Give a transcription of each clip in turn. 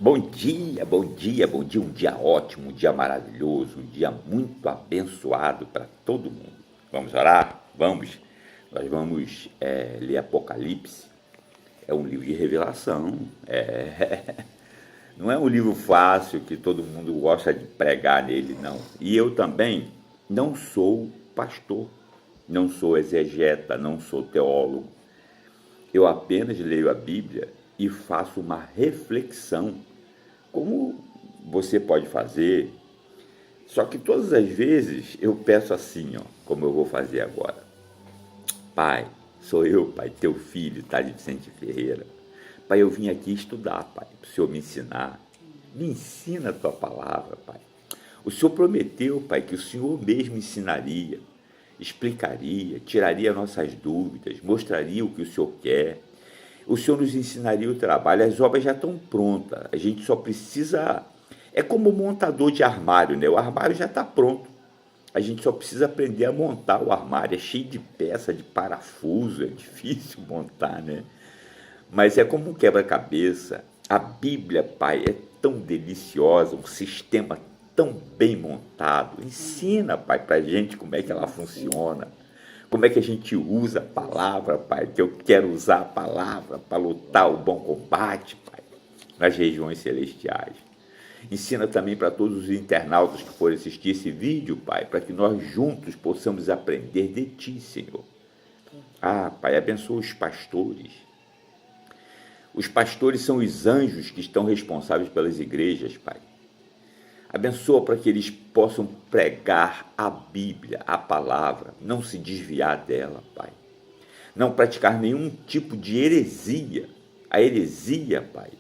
Bom dia, bom dia, bom dia, um dia ótimo, um dia maravilhoso, um dia muito abençoado para todo mundo. Vamos orar? Vamos. Nós vamos ler Apocalipse. É um livro de revelação. Não é um livro fácil que todo mundo gosta de pregar nele, não. E eu também não sou pastor, não sou exegeta, não sou teólogo. Eu apenas leio a Bíblia e faço uma reflexão, como você pode fazer. Só que todas as vezes eu peço assim, como eu vou fazer agora. Pai, sou eu, Pai, teu filho, Thales Vicente Ferreira. Pai, eu vim aqui estudar, Pai, para o Senhor me ensinar. Me ensina a tua palavra, Pai. O Senhor prometeu, Pai, que o Senhor mesmo ensinaria, explicaria, tiraria nossas dúvidas, mostraria o que o Senhor quer. O Senhor nos ensinaria o trabalho, as obras já estão prontas, a gente só precisa... É como montador de armário, né? O armário já está pronto, a gente só precisa aprender a montar o armário, é cheio de peça, de parafuso, é difícil montar, né? Mas é como um quebra-cabeça. A Bíblia, Pai, é tão deliciosa, um sistema tão bem montado. Ensina, Pai, para a gente como é que ela funciona. Como é que a gente usa a palavra, Pai, que eu quero usar a palavra para lutar o bom combate, Pai, nas regiões celestiais. Ensina também para todos os internautas que forem assistir esse vídeo, Pai, para que nós juntos possamos aprender de Ti, Senhor. Pai, abençoa os pastores. Os pastores são os anjos que estão responsáveis pelas igrejas, Pai. Abençoa para que eles possam pregar a Bíblia, a palavra, não se desviar dela, Pai. Não praticar nenhum tipo de heresia. A heresia, Pai,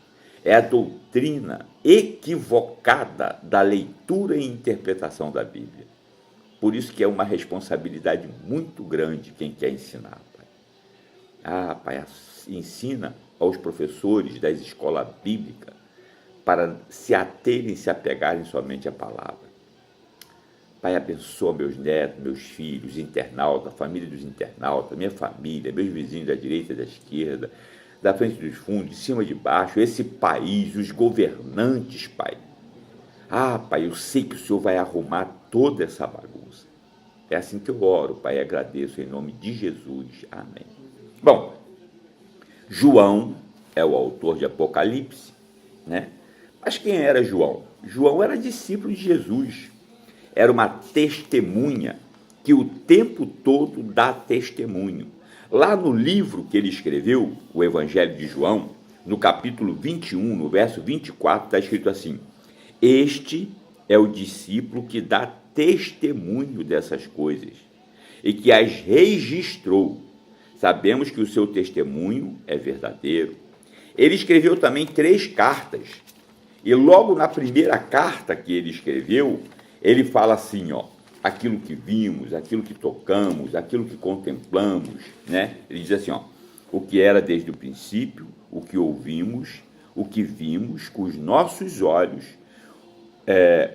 é a doutrina equivocada da leitura e interpretação da Bíblia. Por isso que é uma responsabilidade muito grande quem quer ensinar, Pai. Pai, ensina aos professores das escolas bíblicas para se aterem, se apegarem somente à palavra. Pai, abençoa meus netos, meus filhos, internautas, a família dos internautas, minha família, meus vizinhos da direita e da esquerda, da frente dos fundos, de cima e de baixo, esse país, os governantes, Pai. Pai, eu sei que o Senhor vai arrumar toda essa bagunça. É assim que eu oro, Pai, e agradeço em nome de Jesus. Amém. Bom, João é o autor de Apocalipse, né? Mas quem era João? João era discípulo de Jesus. Era uma testemunha que o tempo todo dá testemunho. Lá no livro que ele escreveu, o Evangelho de João, no capítulo 21, no verso 24, está escrito assim: este é o discípulo que dá testemunho dessas coisas e que as registrou. Sabemos que o seu testemunho é verdadeiro. Ele escreveu também 3 cartas. E logo na primeira carta que ele escreveu, ele fala assim, aquilo que vimos, aquilo que tocamos, aquilo que contemplamos, né? Ele diz assim, o que era desde o princípio, o que ouvimos, o que vimos com os nossos olhos,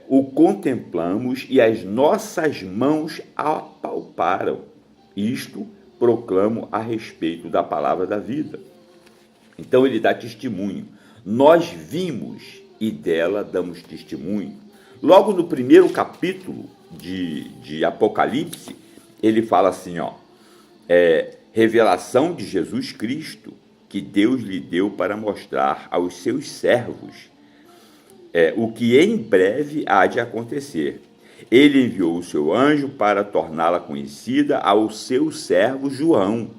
o contemplamos e as nossas mãos apalparam. Isto proclamo a respeito da palavra da vida. Então ele dá testemunho. Nós vimos e dela damos testemunho. Logo no primeiro capítulo de Apocalipse, ele fala assim, revelação de Jesus Cristo, que Deus lhe deu para mostrar aos seus servos o que em breve há de acontecer. Ele enviou o seu anjo para torná-la conhecida ao seu servo João,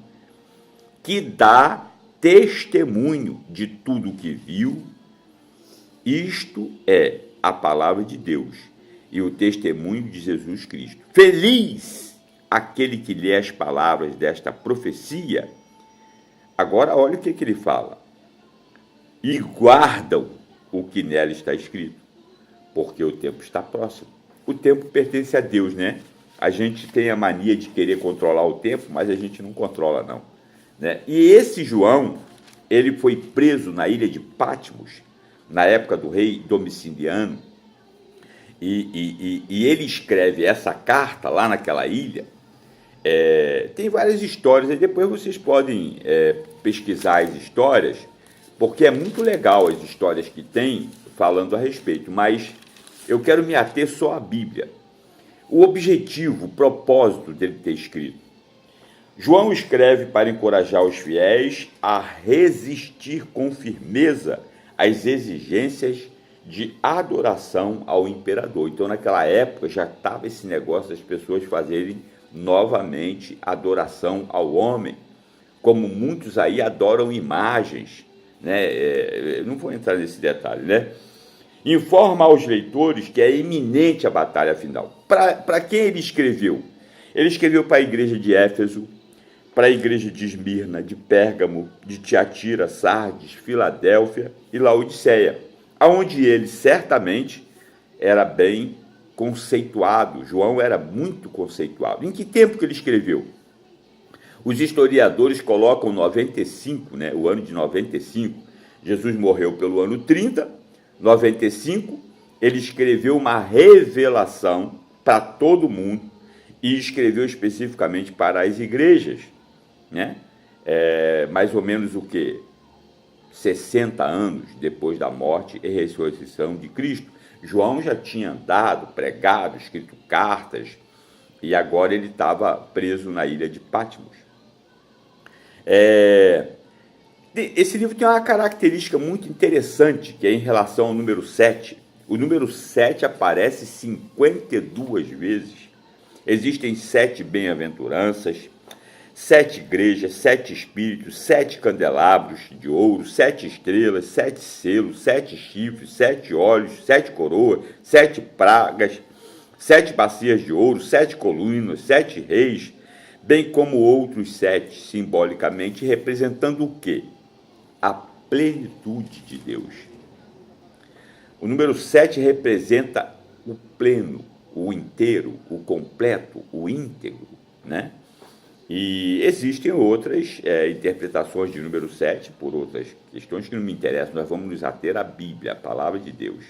que dá testemunho de tudo o que viu. Isto é a palavra de Deus e o testemunho de Jesus Cristo. Feliz aquele que lê as palavras desta profecia. Agora olha o que ele fala. E guardam o que nela está escrito, porque o tempo está próximo. O tempo pertence a Deus, né? A gente tem a mania de querer controlar o tempo, mas a gente não controla, não, né? E esse João, ele foi preso na ilha de Patmos, na época do rei Domiciano, e ele escreve essa carta lá naquela ilha. Tem várias histórias, e depois vocês podem pesquisar as histórias, porque é muito legal as histórias que tem falando a respeito, mas eu quero me ater só à Bíblia. O objetivo, o propósito dele ter escrito. João escreve para encorajar os fiéis a resistir com firmeza às exigências de adoração ao imperador. Então, naquela época, já estava esse negócio das pessoas fazerem novamente adoração ao homem, como muitos aí adoram imagens, né? Não vou entrar nesse detalhe, né? Informa aos leitores que é iminente a batalha final. Para quem ele escreveu? Ele escreveu para a igreja de Éfeso, para a igreja de Esmirna, de Pérgamo, de Tiatira, Sardes, Filadélfia e Laodiceia, aonde ele certamente era bem conceituado. João era muito conceituado. Em que tempo que ele escreveu? Os historiadores colocam 95, né, o ano de 95. Jesus morreu pelo ano 30, 95, ele escreveu uma revelação para todo mundo e escreveu especificamente para as igrejas, né? Mais ou menos o quê? 60 anos depois da morte e ressurreição de Cristo. João já tinha andado, pregado, escrito cartas, e agora ele estava preso na ilha de Patmos. Esse livro tem uma característica muito interessante, que é em relação ao número 7. O número 7 aparece 52 vezes. Existem 7 bem-aventuranças, 7 igrejas, 7 espíritos, 7 candelabros de ouro, 7 estrelas, 7 selos, 7 chifres, 7 olhos, 7 coroas, 7 pragas, 7 bacias de ouro, 7 colunas, 7 reis, bem como outros 7, simbolicamente representando o quê? A plenitude de Deus. O número 7 representa o pleno, o inteiro, o completo, o íntegro, né? E existem outras interpretações de número 7, por outras questões que não me interessam, nós vamos nos ater à Bíblia, a palavra de Deus.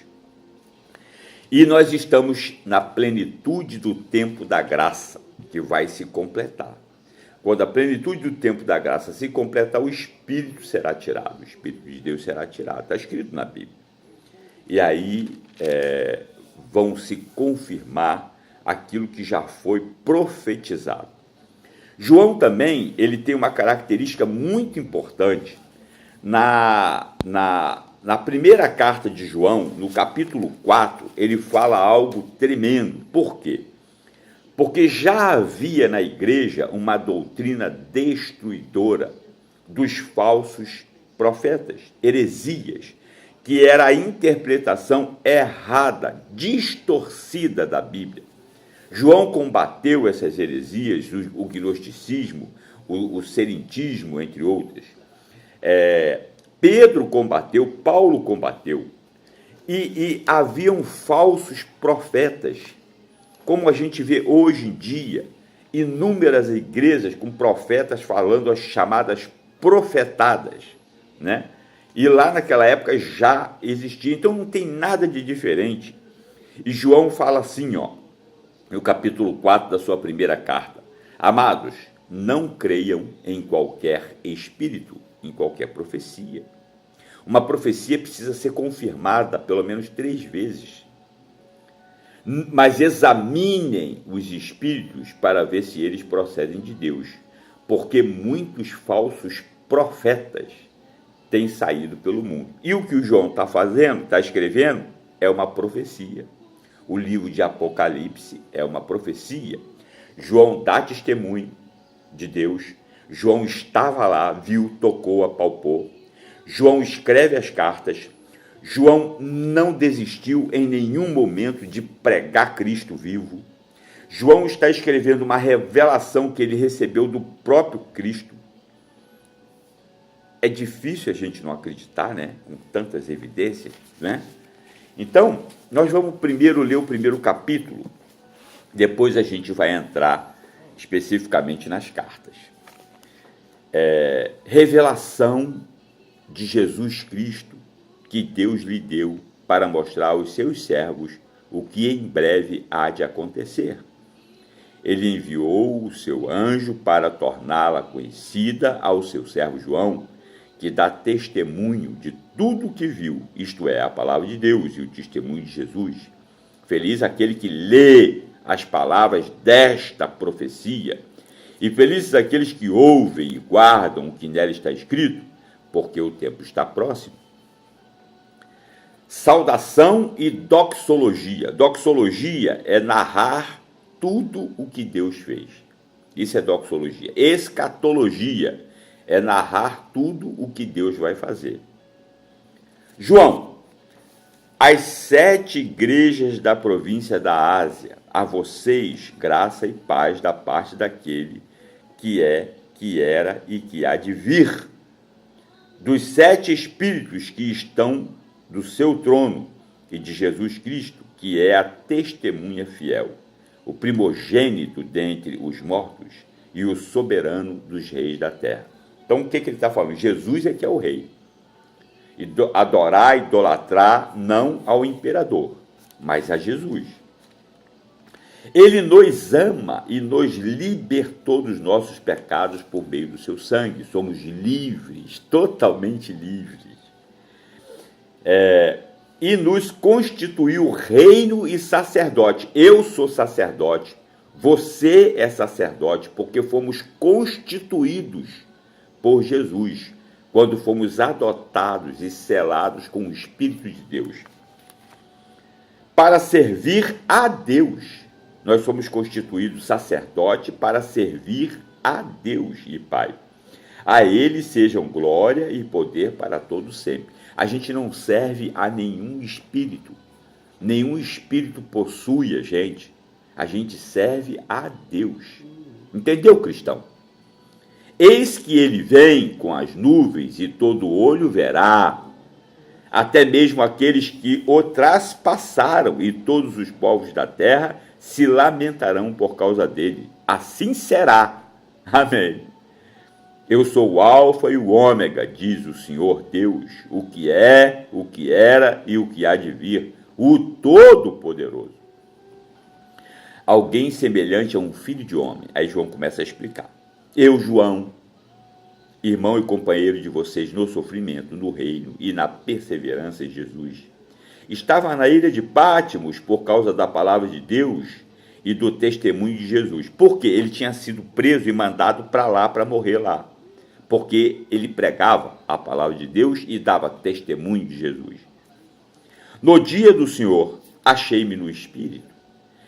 E nós estamos na plenitude do tempo da graça, que vai se completar. Quando a plenitude do tempo da graça se completar, o Espírito será tirado, o Espírito de Deus será tirado, está escrito na Bíblia. E aí vão se confirmar aquilo que já foi profetizado. João também, ele tem uma característica muito importante. Na primeira carta de João, no capítulo 4, ele fala algo tremendo. Por quê? Porque já havia na igreja uma doutrina destruidora dos falsos profetas, heresias, que era a interpretação errada, distorcida da Bíblia. João combateu essas heresias, o gnosticismo, o serentismo, entre outras. Pedro combateu, Paulo combateu. E haviam falsos profetas, como a gente vê hoje em dia, inúmeras igrejas com profetas falando as chamadas profetadas, né? E lá naquela época já existia, então não tem nada de diferente. E João fala assim, no capítulo 4 da sua primeira carta: amados, não creiam em qualquer espírito, em qualquer profecia. Uma profecia precisa ser confirmada pelo menos 3 vezes. Mas examinem os espíritos para ver se eles procedem de Deus, porque muitos falsos profetas têm saído pelo mundo. E o que o João está fazendo, está escrevendo, é uma profecia. O livro de Apocalipse é uma profecia. João dá testemunho de Deus. João estava lá, viu, tocou, apalpou. João escreve as cartas. João não desistiu em nenhum momento de pregar Cristo vivo. João está escrevendo uma revelação que ele recebeu do próprio Cristo. É difícil a gente não acreditar, né? Com tantas evidências, né? Então, nós vamos primeiro ler o primeiro capítulo, depois a gente vai entrar especificamente nas cartas. Revelação de Jesus Cristo, que Deus lhe deu para mostrar aos seus servos o que em breve há de acontecer. Ele enviou o seu anjo para torná-la conhecida ao seu servo João, que dá testemunho de tudo o que viu, isto é, a palavra de Deus e o testemunho de Jesus. Feliz aquele que lê as palavras desta profecia, e felizes aqueles que ouvem e guardam o que nela está escrito, porque o tempo está próximo. Saudação e doxologia. Doxologia é narrar tudo o que Deus fez. Isso é doxologia. Escatologia é narrar tudo o que Deus vai fazer. João, as 7 igrejas da província da Ásia, a vocês graça e paz da parte daquele que é, que era e que há de vir, dos 7 espíritos que estão do seu trono e de Jesus Cristo, que é a testemunha fiel, o primogênito dentre os mortos e o soberano dos reis da terra. Então, o que ele está falando? Jesus é que é o rei. Adorar, idolatrar, não ao imperador, mas a Jesus. Ele nos ama e nos libertou dos nossos pecados por meio do seu sangue. Somos livres, totalmente livres. E nos constituiu reino e sacerdote. Eu sou sacerdote, você é sacerdote, porque fomos constituídos por Jesus, quando fomos adotados e selados com o Espírito de Deus, para servir a Deus. Nós somos constituídos sacerdote para servir a Deus e Pai. A Ele sejam glória e poder para todos sempre. A gente não serve a nenhum espírito possui a gente serve a Deus. Entendeu, cristão? Eis que ele vem com as nuvens e todo olho verá, até mesmo aqueles que o traspassaram, e todos os povos da terra se lamentarão por causa dele. Assim será. Amém. Eu sou o Alfa e o Ômega, diz o Senhor Deus, o que é, o que era e o que há de vir, o Todo-Poderoso. Alguém semelhante a um filho de homem. Aí João começa a explicar. Eu, João, irmão e companheiro de vocês no sofrimento, no reino e na perseverança em Jesus, estava na ilha de Pátimos por causa da palavra de Deus e do testemunho de Jesus. Porque ele tinha sido preso e mandado para lá, para morrer lá. Porque ele pregava a palavra de Deus e dava testemunho de Jesus. No dia do Senhor, achei-me no Espírito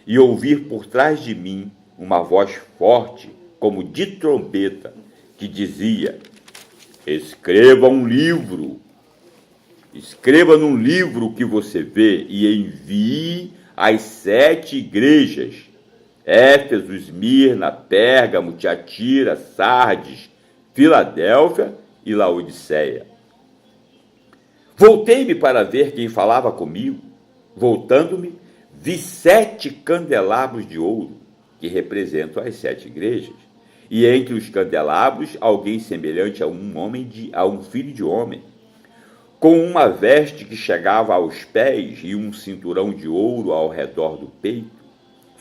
e ouvi por trás de mim uma voz forte, como de trombeta, que dizia: escreva num livro o que você vê e envie às 7 igrejas, Éfeso, Esmirna, Pérgamo, Tiatira, Sardes, Filadélfia e Laodiceia. Voltei-me para ver quem falava comigo. Voltando-me, vi 7 candelabros de ouro, que representam as 7 igrejas. E entre os candelabros, alguém semelhante a um filho de homem, com uma veste que chegava aos pés e um cinturão de ouro ao redor do peito.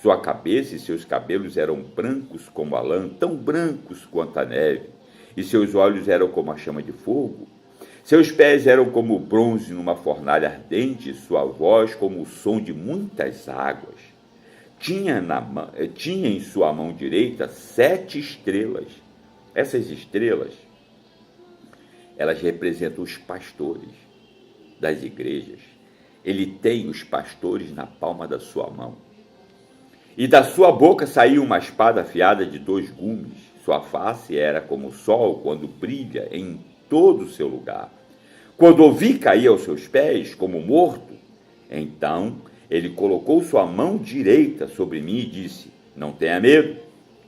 Sua cabeça e seus cabelos eram brancos como a lã, tão brancos quanto a neve, e seus olhos eram como a chama de fogo. Seus pés eram como bronze numa fornalha ardente, e sua voz como o som de muitas águas. Tinha em sua mão direita 7 estrelas. Essas estrelas, elas representam os pastores das igrejas. Ele tem os pastores na palma da sua mão. E da sua boca saía uma espada afiada de 2 gumes. Sua face era como o sol quando brilha em todo o seu lugar. Quando ouvi cair aos seus pés como morto, então ele colocou sua mão direita sobre mim e disse: não tenha medo,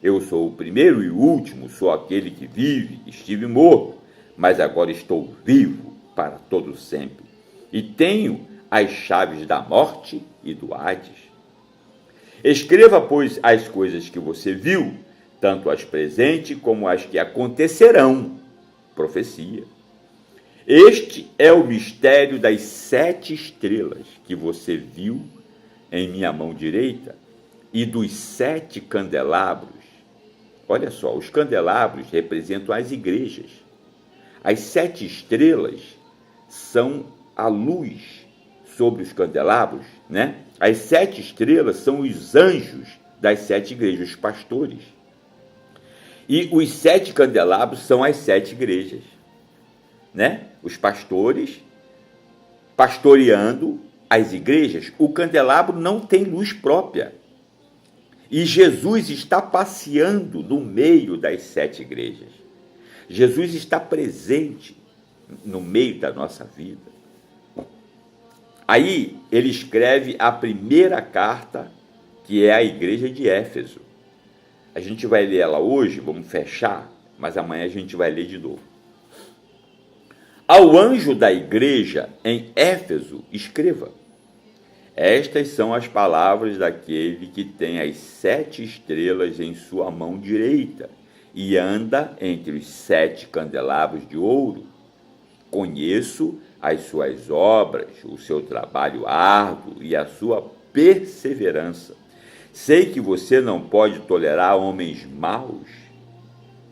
eu sou o primeiro e o último, sou aquele que vive, estive morto, mas agora estou vivo para todo sempre, e tenho as chaves da morte e do Hades. Escreva, pois, as coisas que você viu, tanto as presentes como as que acontecerão. Profecia. Este é o mistério das 7 estrelas que você viu em minha mão direita e dos 7 candelabros. Olha só, os candelabros representam as igrejas. As 7 estrelas são a luz sobre os candelabros, né? As 7 estrelas são os anjos das 7 igrejas, os pastores. E os 7 candelabros são as 7 igrejas, né? Os pastores pastoreando as igrejas. O candelabro não tem luz própria. E Jesus está passeando no meio das 7 igrejas. Jesus está presente no meio da nossa vida. Aí ele escreve a primeira carta, que é a igreja de Éfeso. A gente vai ler ela hoje, vamos fechar, mas amanhã a gente vai ler de novo. Ao anjo da igreja em Éfeso, escreva: estas são as palavras daquele que tem as 7 estrelas em sua mão direita e anda entre os 7 candelabros de ouro. Conheço as suas obras, o seu trabalho árduo e a sua perseverança. Sei que você não pode tolerar homens maus,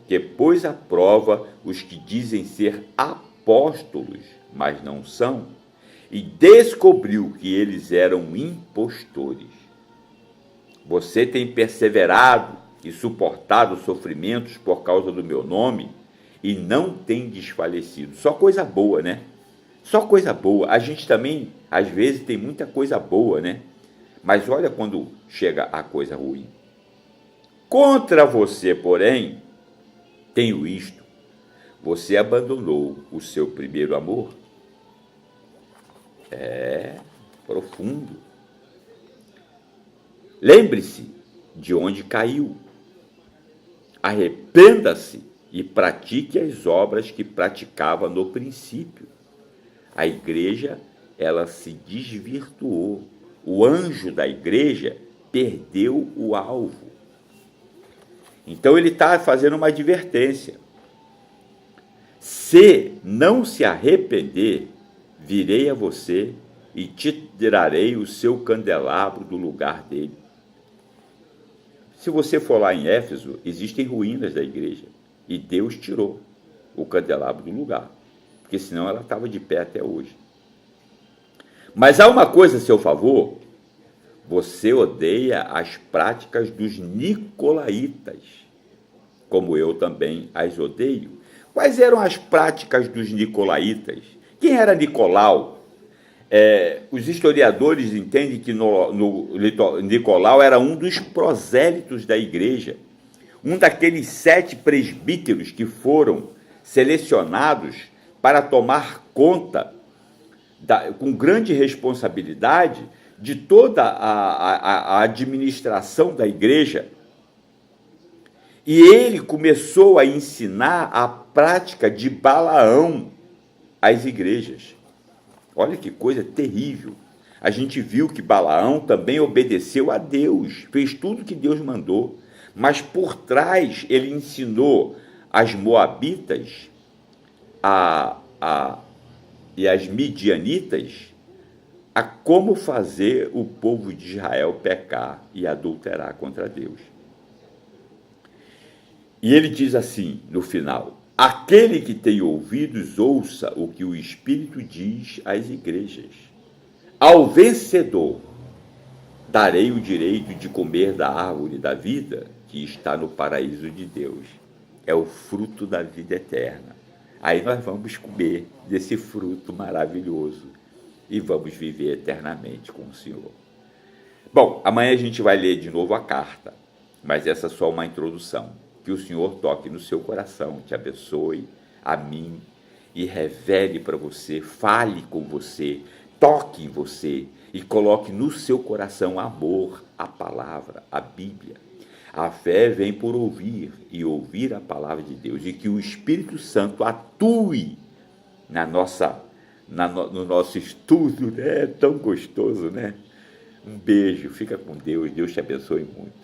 que pôs à prova os que dizem ser apóstolos, mas não são, e descobriu que eles eram impostores. Você tem perseverado e suportado sofrimentos por causa do meu nome e não tem desfalecido. Só coisa boa, né? Só coisa boa. A gente também, às vezes, tem muita coisa boa, né? Mas olha quando chega a coisa ruim. Contra você, porém, tenho isto: você abandonou o seu primeiro amor. É profundo. Lembre-se de onde caiu. Arrependa-se e pratique as obras que praticava no princípio. A igreja, ela se desvirtuou. O anjo da igreja perdeu o alvo. Então ele está fazendo uma advertência. Se não se arrepender, virei a você e te tirarei o seu candelabro do lugar dele. Se você for lá em Éfeso, existem ruínas da igreja. E Deus tirou o candelabro do lugar. Porque senão ela estava de pé até hoje. Mas há uma coisa a seu favor: você odeia as práticas dos nicolaítas, como eu também as odeio. Quais eram as práticas dos nicolaítas? Quem era Nicolau? Os historiadores entendem que Nicolau era um dos prosélitos da igreja, um daqueles 7 presbíteros que foram selecionados para tomar conta, com grande responsabilidade, de toda a administração da igreja. E ele começou a ensinar a prática de Balaão às igrejas. Olha que coisa terrível. A gente viu que Balaão também obedeceu a Deus, fez tudo que Deus mandou, mas por trás ele ensinou as moabitas e as midianitas a como fazer o povo de Israel pecar e adulterar contra Deus. E ele diz assim, no final: aquele que tem ouvidos, ouça o que o Espírito diz às igrejas. Ao vencedor darei o direito de comer da árvore da vida que está no paraíso de Deus. É o fruto da vida eterna. Aí nós vamos comer desse fruto maravilhoso e vamos viver eternamente com o Senhor. Bom, amanhã a gente vai ler de novo a carta, mas essa é só uma introdução. Que o Senhor toque no seu coração, te abençoe, a mim, e revele para você, fale com você, toque em você e coloque no seu coração amor, a palavra, a Bíblia. A fé vem por ouvir e ouvir a palavra de Deus, e que o Espírito Santo atue no nosso estudo, né? É tão gostoso, né? Um beijo, fica com Deus, Deus te abençoe muito.